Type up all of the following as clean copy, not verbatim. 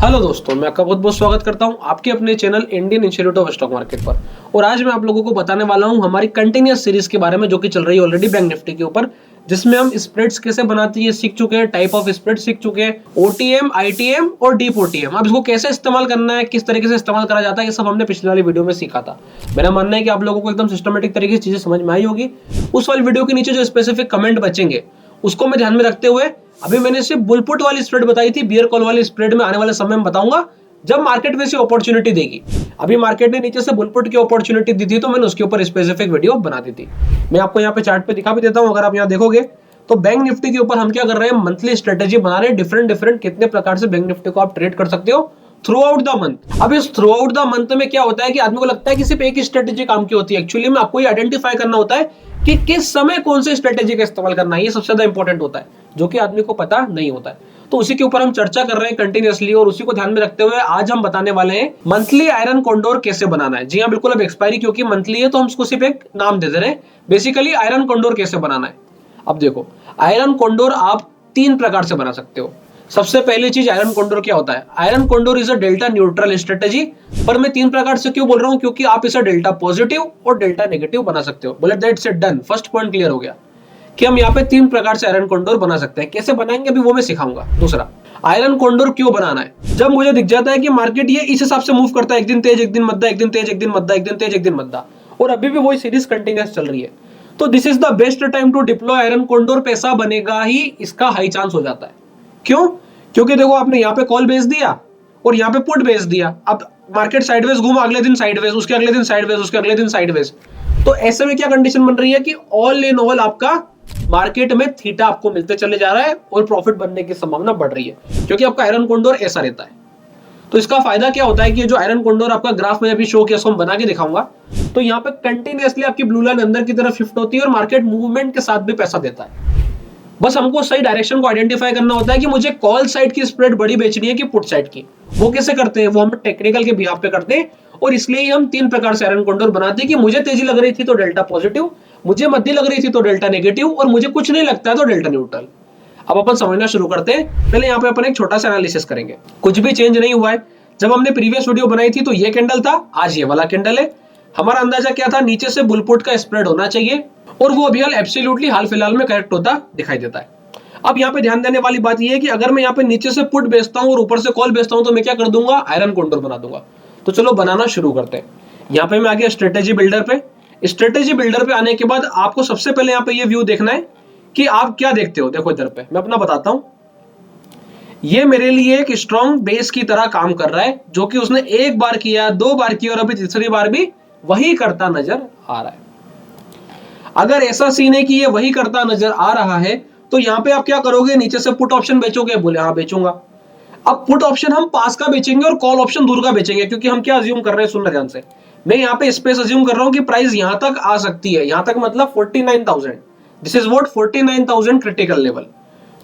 Hello दोस्तों, मैं आपका बहुत बहुत स्वागत करता हूं आपके अपने channel Indian institute of stock market पर। और आज मैं आप लोगों को बताने वाला हूं हमारी कंटिन्यूअस सीरीज के बारे में जो कि चल रही है ऑलरेडी बैंक निफ्टी के ऊपर, जिसमें हम स्प्रेड्स कैसे बनाती है सीख चुके हैं, टाइप ऑफ स्प्रेड सीख चुके हैं, ओटीएम, आईटीएम और डीप ओटीएम। अब इसको कैसे इस्तेमाल करना है, किस तरीके से इस्तेमाल करा जाता है, ये सब हमने पिछले वाली वीडियो में सीखा था। मेरा मानना है कि आप लोगों को एकदम सिस्टमेटिक तरीके से चीजें समझ में आई होगी। उस वाली वीडियो के नीचे जो स्पेसिफिक कमेंट बचेंगे उसको मैं ध्यान में रखते हुए अभी मैंने सिर्फ बुलपुट वाली स्प्रेड बताई थी, बियर कॉल वाली स्प्रेड में आने वाले समय में बताऊंगा जब मार्केट वैसी अपॉर्चुनिटी देगी। अभी मार्केट ने नीचे से बुलपुट की अपॉर्चुनिटी दी थी तो मैंने उसके ऊपर स्पेसिफिक वीडियो बना दी थी। मैं आपको यहाँ पे चार्ट पे दिखा भी देता हूँ, अगर आप यहाँ देखोगे तो बैंक निफ्टी के ऊपर हम क्या कर रहे हैं, मंथली स्ट्रेटेजी बना रहे हैं। डिफरेंट कितने प्रकार से बैंक निफ्टी को आप ट्रेड कर सकते हो थ्रू आउट द मंथ। अब इस थ्रू आउट द मंथ में क्या होता है कि आदमी को लगता है कि सिर्फ एक ही स्ट्रेटेजी काम की होती है। एक्चुअली में आपको ये आइडेंटिफाई करना होता है कि किस समय कौन सी स्ट्रेटेजी का इस्तेमाल करना है। ये सबसे ज्यादा इंपॉर्टेंट होता है, जो कि आदमी को पता नहीं होता है। तो उसी के ऊपर हम चर्चा कर रहे हैं कंटिन्यूअसली, और उसी को ध्यान में रखते हुए आज हम बताने वाले हैं मंथली आयरन कॉन्डोर कैसे बनाना है। जी हाँ, बिल्कुल। अब एक्सपायरी क्योंकि मंथली है तो हम उसको सिर्फ एक नाम दे दे रहे हैं। बेसिकली आयरन कॉन्डोर कैसे बनाना है। अब देखो, आयरन कॉन्डोर आप तीन प्रकार से बना सकते हो। सबसे पहली चीज, आयरन कॉन्डोर क्या होता है। Iron condor is a delta neutral strategy. पर मैं तीन प्रकार से क्यों बोल रहा हूं, क्योंकि आप इसे डेल्टा पॉजिटिव और डेल्टा नेगेटिव बना सकते हो। बोले that's it, done. First point clear हो गया कि हम यहाँ पे तीन प्रकार से आयरन कॉन्डोर बना सकते हैं। कैसे बनाएंगे अभी वो मैं सिखाऊंगा। दूसरा, आयरन कॉन्डोर क्यों बनाना है। जब मुझे दिख जाता है कि मार्केट ये इस हिसाब से मूव करता है, एक दिन तेज एक दिन मद्दा, एक दिन तेज एक दिन मद्दा, एक दिन तेज एक दिन मद्दा, और अभी भी वही सीरीज कंटिन्यूअस चल रही है, तो this is the best time to deploy iron condor. पैसा बनेगा ही, इसका हाई चांस हो जाता है। क्यों? क्योंकि देखो, आपने यहाँ पे कॉल बेच दिया और यहाँ पे पुट बेच दिया। अब मार्केट साइडवेज घूमा, अगले दिन साइडवेज, उसके अगले दिन साइडवेज, उसके अगले दिन साइडवेज। तो ऐसे में क्या कंडीशन बन रही है कि ऑल इन ऑल आपका मार्केट में थीटा आपको मिलते चले जा रहा है और प्रॉफिट बनने की संभावना बढ़ रही है, क्योंकि आपका आयरन कॉन्डोर ऐसा रहता है। तो इसका फायदा क्या होता है कि जो आयरन कॉन्डोर आपका ग्राफ में अभी शो किया, उसको हम बना के दिखाऊंगा, तो यहाँ पे कंटिन्यूअसली आपकी ब्लू लाइन अंदर की तरफ शिफ्ट होती है और मार्केट मूवमेंट के साथ भी पैसा देता है। बस हमको सही डायरेक्शन को आइडेंटिफाई करना होता है कि मुझे कॉल साइड की स्प्रेड बड़ी बेचनी है कि पुट साइड की। वो कैसे करते हैं, वो हम टेक्निकल के बिहाफ पे करते हैं, और इसलिए ही हम तीन प्रकार से आयरन कॉन्डोर बनाते हैं कि मुझे तेजी लग रही थी तो डेल्टा पॉजिटिव, मुझे मध्य लग रही थी तो डेल्टा नेगेटिव, और मुझे कुछ नहीं लगता है तो डेल्टा न्यूट्रल। अब अपन समझना शुरू करते हैं। पहले यहाँ पे अपन एक छोटा सा एनालिसिस करेंगे। कुछ भी चेंज नहीं हुआ है। जब हमने प्रीवियस वीडियो बनाई थी तो ये कैंडल था, आज ये वाला कैंडल है। हमारा अंदाजा क्या था, नीचे से बुलपुट का स्प्रेड होना चाहिए, और वो अभी एब्सोल्युटली हाल फिलहाल में करेक्ट होता दिखाई देता है। अब यहाँ पे ध्यान देने वाली बात यह है कि अगर मैं यहाँ पे नीचे से पुट बेचता हूँ और ऊपर से कॉल बेचता हूँ तो मैं क्या कर दूंगा, आयरन कॉन्डोर बना दूंगा। तो चलो बनाना शुरू करते हैं। यहाँ पे मैं आ गया स्ट्रेटेजी बिल्डर पे। स्ट्रेटेजी बिल्डर पे आने के बाद आपको सबसे पहले यहाँ पे ये व्यू देखना है कि आप क्या देखते हो। देखो इधर पे मैं अपना बताता हूँ। ये मेरे लिए एक स्ट्रॉन्ग बेस की तरह काम कर रहा है, जो कि उसने एक बार किया, दो बार किया, और अभी तीसरी बार भी वही करता नजर आ रहा है। अगर ऐसा सीन है कि ये वही करता नजर आ रहा है तो यहाँ पे आप क्या करोगे, नीचे से पुट ऑप्शन बेचोगे। बोले हाँ बेचूंगा। अब पुट ऑप्शन हम पास का बेचेंगे और कॉल ऑप्शन दूर का बेचेंगे, क्योंकि हम क्या अज्यूम कर रहे हैं, सुनना ध्यान से। मैं यहाँ पे स्पेस अज्यूम कर रहा हूँ कि प्राइस यहाँ तक आ सकती है। यहाँ तक मतलब 49,000। This is what 49,000 critical level.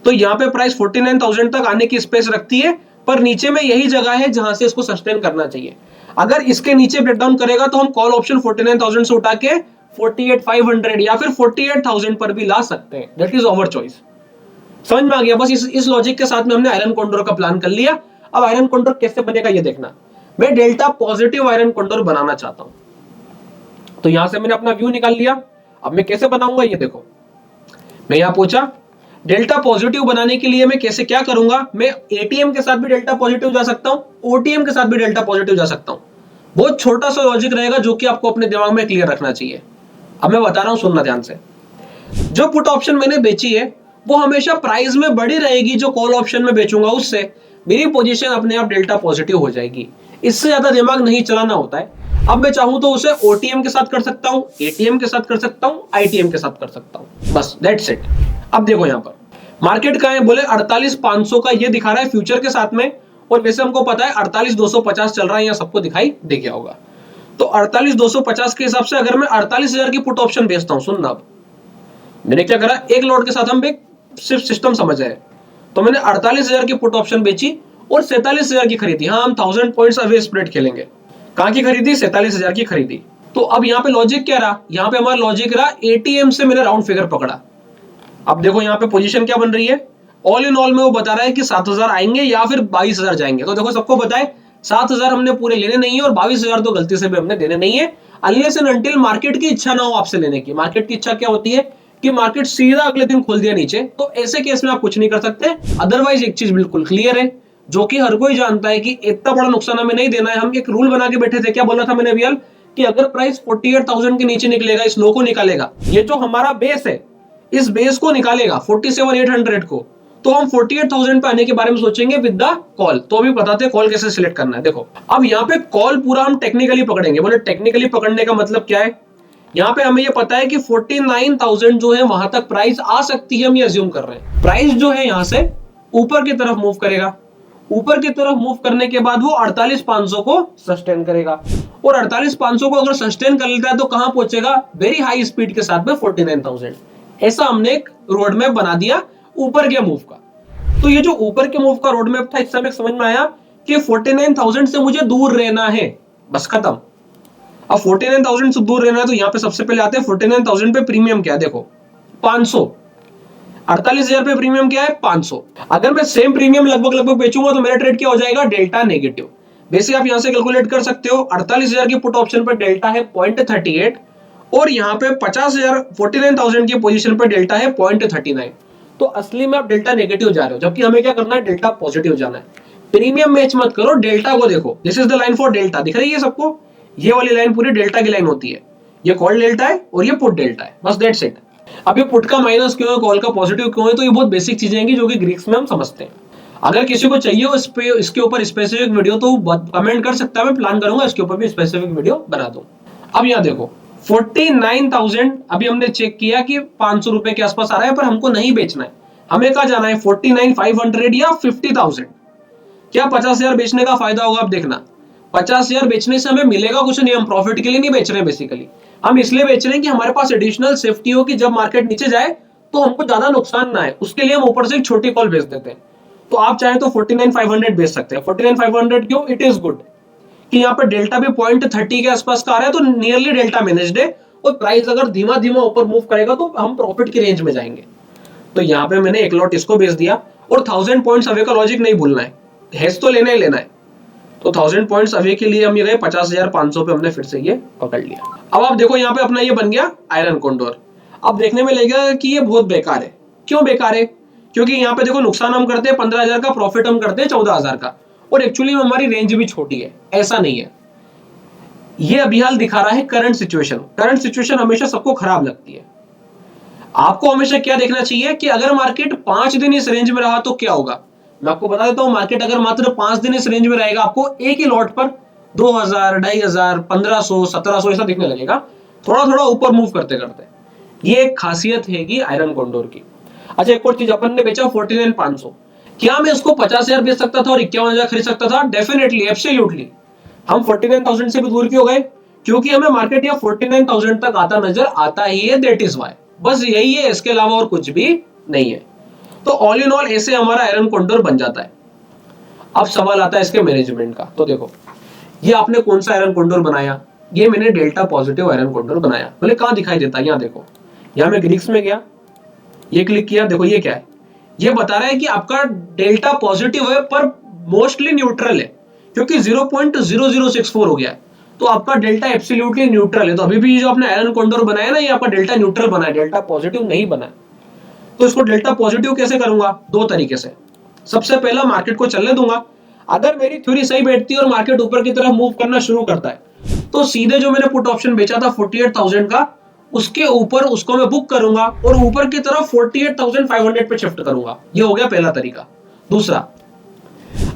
तो यहाँ पे प्राइस 49,000 तक आने की स्पेस रखती है, पर नीचे में यही जगह है जहां से इसको सस्टेन करना चाहिए। अगर इसके नीचे ब्रेकडाउन करेगा तो हम कॉल ऑप्शन 49,000 से उठा के 48,500 या फिर 48,000 पर भी ला सकते हैं। That is our choice. समझ में आ गया। बस इस लॉजिक के साथ में हमने आयरन कॉन्डोर का प्लान कर लिया। अब आयरन कॉन्डोर कैसे बनेगा ये देखना। मैं डेल्टा पॉजिटिव आयरन कॉन्डोर बनाना चाहता हूं, तो यहां से मैंने अपना व्यू निकाल लिया। अब मैं कैसे बनाऊंगा ये देखो। मैं यहां पूछा डेल्टा पॉजिटिव बनाने के लिए मैं कैसे क्या करूंगा। मैं एटीएम के साथ भी डेल्टा पॉजिटिव जा सकता हूं, ओटीएम के साथ भी डेल्टा पॉजिटिव जा सकता हूं। बहुत छोटा सा लॉजिक रहेगा जो कि आपको अपने दिमाग में क्लियर रखना चाहिए। अब मैं बता रहा हूं, सुनना ध्यान से। जो पुट ऑप्शन मैंने बेची है वो हमेशा प्राइस में बड़ी रहेगी जो कॉल ऑप्शन में बेचूंगा उससे। मेरी पोजीशन अपने आप डेल्टा पॉजिटिव हो जाएगी। इससे ज्यादा दिमाग नहीं चलाना होता है। अब मैं चाहूं तो उसे ओटीएम के साथ कर सकता हूं, एटीएम के साथ कर सकता हूं, आईटीएम के साथ कर सकता हूं। बस दैट्स इट। अब देखो यहाँ पर मार्केट का है, बोले 48,500 का ये दिखा रहा है फ्यूचर के साथ में, और वैसे हमको पता है 48,250 चल रहा है, यहाँ सबको दिखाई दे गया होगा। तो 48,250 के हिसाब से अगर मैं 48,000 की पुट ऑप्शन बेचता हूं, सुनना। अब मैंने क्या करा, एक लॉट के साथ हम एक सिर्फ सिस्टम समझ आए, तो मैंने 48,000 की पुट ऑप्शन बेची और 47,000 की खरीदी। हाँ, हम 1000 पॉइंट्स अवे स्प्रेड खेलेंगे। कहां की खरीदी, 47,000 की खरीदी। तो अब यहाँ पे लॉजिक क्या रहा, यहाँ पे हमारा लॉजिक रहा एटीएम से मैंने राउंड फिगर पकड़ा। अब देखो यहाँ पे पोजीशन क्या बन रही है, ऑल इन ऑल में वो बता रहा है कि 7,000 आएंगे या फिर 22,000 जाएंगे। तो देखो सबको पता है 7,000 हमने पूरे लेने नहीं है और 22,000 तो गलती से भी हमने देने नहीं है, अनलेस एंड अनटिल मार्केट की इच्छा ना हो आपसे लेने की। मार्केट की इच्छा क्या होती है कि मार्केट सीधा अगले दिन खोल दिया नीचे, तो ऐसे केस में आप कुछ नहीं कर सकते। अदरवाइज एक चीज बिल्कुल क्लियर है, जो कि हर कोई जानता है कि इतना बड़ा नुकसान हमें नहीं देना है। हम एक रूल बना के बैठे थे, क्या बोला था मैंने अभी कि अगर प्राइस 48,000 के नीचे निकलेगा, इस लो को निकालेगा, ये जो हमारा बेस है इस बेस को निकालेगा 47,800 को, तो हम 48,000 पे आने के बारे में सोचेंगे विद द कॉल। तो अभी बताते हैं कॉल कैसे सिलेक्ट करना है। देखो अब यहाँ पे कॉल पूरा हम टेक्निकली पकड़ेंगे। बोले टेक्निकली पकड़ने का मतलब क्या है, यहाँ पे हमें ये पता है कि 49,000 जो है वहां तक प्राइस आ सकती है, हम ये अज्यूम कर रहे हैं। प्राइस जो है यहाँ से ऊपर की तरफ मूव करेगा, ऊपर की तरफ मूव करने के बाद वो 48,500 को सस्टेन करेगा, और 48,500 को अगर सस्टेन कर लेता है तो कहां पहुंचेगा, वेरी हाई स्पीड के साथ में 49,000। ऐसा हमने एक रोड मैप बना दिया ऊपर के मूव का। तो ये जो ऊपर के मूव का रोड मैप था, इस समय समझ में आया कि 49,000 से मुझे दूर रहना है, बस खत्म। अब 49,000 से दूर रहना है तो यहाँ पे सबसे पहले आते हैं 49,000 पे प्रीमियम क्या है, देखो 500। 48,000 पे प्रीमियम क्या है, 500। अगर मैं सेम प्रीमियम लगभग बेचूंगा तो मेरा ट्रेड क्या हो जाएगा, डेल्टा नेगेटिव। बेसिक आप यहां से कैलकुलेट कर सकते हो, 48,000 की पुट ऑप्शन पर डेल्टा है 0.38 और यहाँ पे 50,000 49,000 की पोजीशन पर डेल्टा है 0.39। तो असली में आप डेल्टा नेगेटिव जा रहे हो, जबकि हमें क्या करना है, डेल्टा पॉजिटिव जाना है। प्रीमियम मैच मत करो, डेल्टा को देखो। This is the line for delta, दिख रही है सबको, ये वाली लाइन पूरी डेल्टा की लाइन होती है। ये कॉल डेल्टा है और ये पुट डेल्टा है, बस दैट्स इट। अब ये पुट का माइनस क्यों है, कॉल का पॉजिटिव क्यों है, तो ये बहुत बेसिक चीजें हैं जो कि ग्रीक्स में हम समझते हैं। अगर किसी को चाहिए इस पे इसके ऊपर स्पेसिफिक वीडियो तो कमेंट कर सकता है, मैं प्लान करूंगा इसके ऊपर भी स्पेसिफिक वीडियो बना दूं। अब यहाँ देखो 49,000 अभी हमने चेक किया कि 500 रुपए के आसपास आ रहा है, पर हमको नहीं बेचना है। हमें कहा जाना है 49,500 या 50,000। क्या 50,000 बेचने का फायदा होगा, आप देखना 50,000 बेचने से हमें मिलेगा कुछ नहीं, हम प्रॉफिट के लिए नहीं बेच रहे हैं। बेसिकली हम इसलिए बेच रहे हैं कि हमारे पास एडिशनल सेफ्टी हो कि जब मार्केट नीचे जाए तो हमको ज्यादा नुकसान ना है, उसके लिए हम ऊपर से एक छोटी कॉल बेच देते हैं। तो आप चाहे तो 49,500 बेच सकते हैं। 49,500 क्यों, इट इज गुड कि यहाँ पे डेल्टा भी 0.30 के आसपास का आ रहा है, तो नियरली डेल्टा मैनेज्ड है, और प्राइस अगर धीमा धीमा ऊपर मूव करेगा तो हम प्रॉफिट की रेंज में जाएंगे। तो यहाँ पे मैंने एक लॉट इसको बेच दिया, और 1000 पॉइंट्स अवे का लॉजिक नहीं भूलना है, हेज तो लेना ही लेना है। तो 1000 पॉइंट्स अवे के लिए हम ये गए 50,500 पे, हमने फिर से ये पकड़ लिया। अब आप देखो यहाँ पे अपना ये बन गया आयरन कॉन्डोर। अब देखने में लगेगा कि ये बहुत बेकार है। क्यों बेकार है, क्योंकि यहाँ पे देखो नुकसान हम करते हैं 15,000 का, प्रॉफिट हम करते हैं 14,000 का, और एक्चुअली में हमारी रेंज भी छोटी है। ऐसा नहीं है, ये अभी हाल दिखा रहा है करंट सिचुएशन। करंट सिचुएशन हमेशा सबको खराब लगती है। आपको हमेशा क्या देखना चाहिए कि अगर मार्केट 5 दिन इस रेंज में रहा तो क्या होगा। मैं आपको बता देता हूं, मार्केट अगर मात्र 5 दिन इस रेंज में रहेगा, आपको एक ही लॉट पर 2,000, 2,500, 1,500, 1,700 ऐसा दिखने लगेगा, थोड़ा थोड़ा ऊपर मूव करते करते। ये एक खासियत है आयरन कॉन्डोर की। अच्छा, एक और चीज, अपन ने बेचा 49,500। क्या मैं इसको 50,000 बेच सकता था और 51,000 खरीद सकता था? Definitely, absolutely. हम 49,000 से भी दूर क्यों गए? क्योंकि हमें मार्केट या 49,000 तक आता नजर आता ही है, दैट इज वाई। बस यही है, इसके अलावा और कुछ भी नहीं है। तो ऑल इन ऑल ऐसे हमारा आयरन कॉन्डोर बन जाता है। अब सवाल आता है इसके मैनेजमेंट का। तो देखो, ये आपने कौन सा आयरन कॉन्डोर बनाया? ये मैंने डेल्टा पॉजिटिव आयरन कॉन्डोर बनाया। बोले कहां दिखाई देता है? यहाँ देखो, यहाँ मैं ग्रीक्स में गया, ये क्लिक किया, देखो ये क्या है, ये बता रहा है कि आपका डेल्टा पॉजिटिव है पर मोस्टली न्यूट्रल है, क्योंकि 0.0064 हो गया है। तो आपका डेल्टा एब्सोल्युटली न्यूट्रल है। तो अभी भी जो आपने आयरन कॉन्डोर बनाया ना, ये आपका डेल्टा न्यूट्रल बना है, डेल्टा पॉजिटिव नहीं बना है। तो इसको डेल्टा पॉजिटिव कैसे करूंगा? दो तरीके से। सबसे पहला, मार्केट को चलने दूंगा। अगर मेरी थ्योरी सही बैठती है और मार्केट ऊपर की तरफ मूव करना शुरू करता है, तो सीधे जो मैंने पुट ऑप्शन बेचा था 48,000 का, उसके ऊपर उसको मैं बुक करूंगा और ऊपर की तरफ 48,500 पे शिफ्ट करूंगा। ये हो गया पहला तरीका। दूसरा,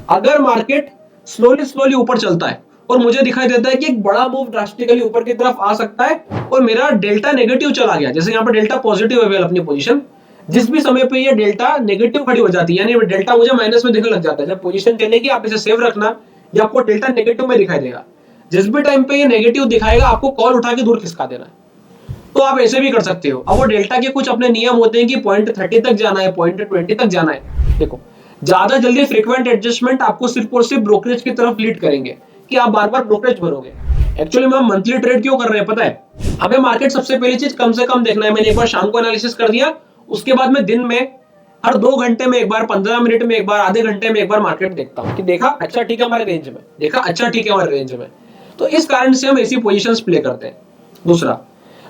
अगर मार्केट स्लोली ऊपर चलता है और मुझे दिखाई देता है कि एक बड़ा मूव ड्रास्टिकली ऊपर की तरफ आ सकता है और मेरा डेल्टा नेगेटिव चला गया, जैसे यहाँ पर डेल्टा पॉजिटिव है अपनी पोजीशन, जिस भी समय पे ये डेल्टा नेगेटिव खड़ी हो जाती है, यानी डेल्टा मुझे माइनस में दिखने लग जाता है। जब पोजीशन चलेगी आप इसे सेव रखना, ये आपको डेल्टा नेगेटिव में दिखाई देगा। जिस भी टाइम पे ये नेगेटिव दिखाएगा, आपको कॉल उठा के दूर खिसका देना है। तो आप ऐसे भी कर सकते हो। अब वो डेल्टा के कुछ अपने नियम होते हैं कि 0.30 तक जाना है, 0.20 तक जाना है। देखो, ज्यादा जल्दी फ्रीक्वेंट एडजस्टमेंट आपको सिर्फ और सिर्फ ब्रोकरेज की तरफ लीड करेंगे कि आप बार बार ब्रोकरेज भरोगे। एक्चुअली में हम मंथली ट्रेड क्यों कर रहे हैं पता है? हमें मार्केट सबसे पहली चीज कम से कम देखना है। मैंने एक बार शाम को एनालिसिस कर दिया, उसके बाद में दिन में हर 2 घंटे में एक बार, 15 मिनट में एक बार, आधे घंटे में एक बार मार्केट देखता हूं कि देखा अच्छा ठीक है हमारे रेंज में, देखा अच्छा ठीक है हमारे रेंज में। तो इस कारण से हम ऐसी पोजीशंस प्ले करते हैं। दूसरा,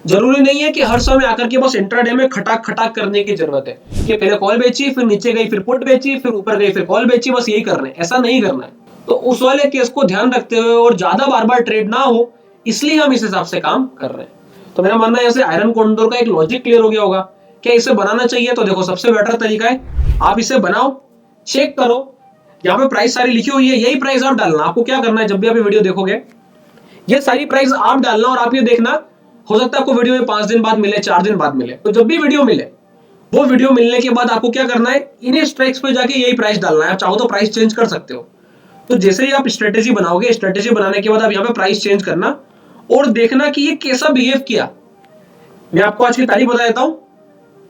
जरूरी नहीं है कि हर समय आकर के बस इंट्राडे में खटाक खटाक करने की जरूरत है कि पहले कॉल बेची, फिर नीचे गई, फिर पुट बेची, फिर ऊपर गई, फिर कॉल बेची, बस यही करना है। ऐसा नहीं करना है। तो उस वाले केस को ध्यान रखते हुए और ज्यादा बार बार ट्रेड ना हो, इसलिए हम इस हिसाब से काम कर रहे हैं। तो मेरा मानना है ऐसे आयरन कॉन्डोर का एक लॉजिक क्लियर हो गया होगा। क्या इसे बनाना चाहिए? तो देखो सबसे बेटर तरीका है आप इसे बनाओ, चेक करो, यहाँ पे प्राइस सारी लिखी हुई है, यही प्राइस आप डालना। आपको क्या करना है, जब भी आप ये वीडियो देखोगे ये सारी प्राइस आप डालना और आप ये देखना, हो सकता है आपको वीडियो में 5 दिन बाद मिले, 4 दिन बाद मिले। तो जब भी वीडियो मिले, वो वीडियो मिलने के बाद आपको क्या करना है, इन्हीं स्ट्राइक्स पे जाके यही प्राइस डालना है। आप चाहो तो प्राइस चेंज कर सकते हो। तो जैसे ही आप स्ट्रेटेजी बनाओगे, स्ट्रेटेजी बनाने के बाद आप यहाँ पे प्राइस चेंज करना और देखना कि ये कैसा बिहेव किया। मैं आपको आज की तारीख बता देता हूं,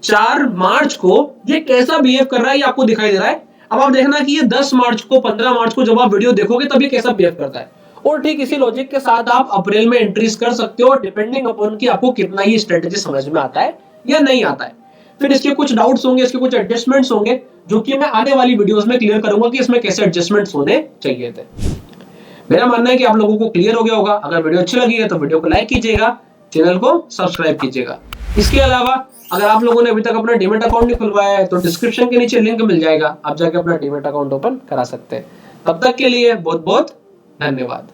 4 मार्च को ये कैसा बिहेव कर रहा है ये आपको दिखाई दे रहा है। अब आप देखना कि ये 10 मार्च को, 15 मार्च को जब आप वीडियो देखोगे तब ये कैसा बिहेव करता है। और ठीक इसी लॉजिक के साथ आप अप्रैल में एंट्रीज कर सकते हो, डिपेंडिंग अपॉन कि आपको कितना ही स्ट्रेटेजी समझ में आता है या नहीं आता है। फिर इसके कुछ डाउट्स होंगे, इसके कुछ एडजस्टमेंट्स होंगे, जो कि मैं आने वाली वीडियोस में क्लियर करूंगा कि इसमें कैसे एडजस्टमेंट्स होने चाहिए थे। मेरा मानना है कि आप लोगों को क्लियर हो गया होगा। अगर वीडियो अच्छी लगी है तो वीडियो को लाइक कीजिएगा, चैनल को सब्सक्राइब कीजिएगा। इसके अलावा अगर आप लोगों ने अभी तक अपना डीमैट अकाउंट नहीं खुलवाया है तो डिस्क्रिप्शन के नीचे लिंक मिल जाएगा, आप जाके अपना डीमैट अकाउंट ओपन करा सकते हैं। तब तक के लिए बहुत बहुत धन्यवाद।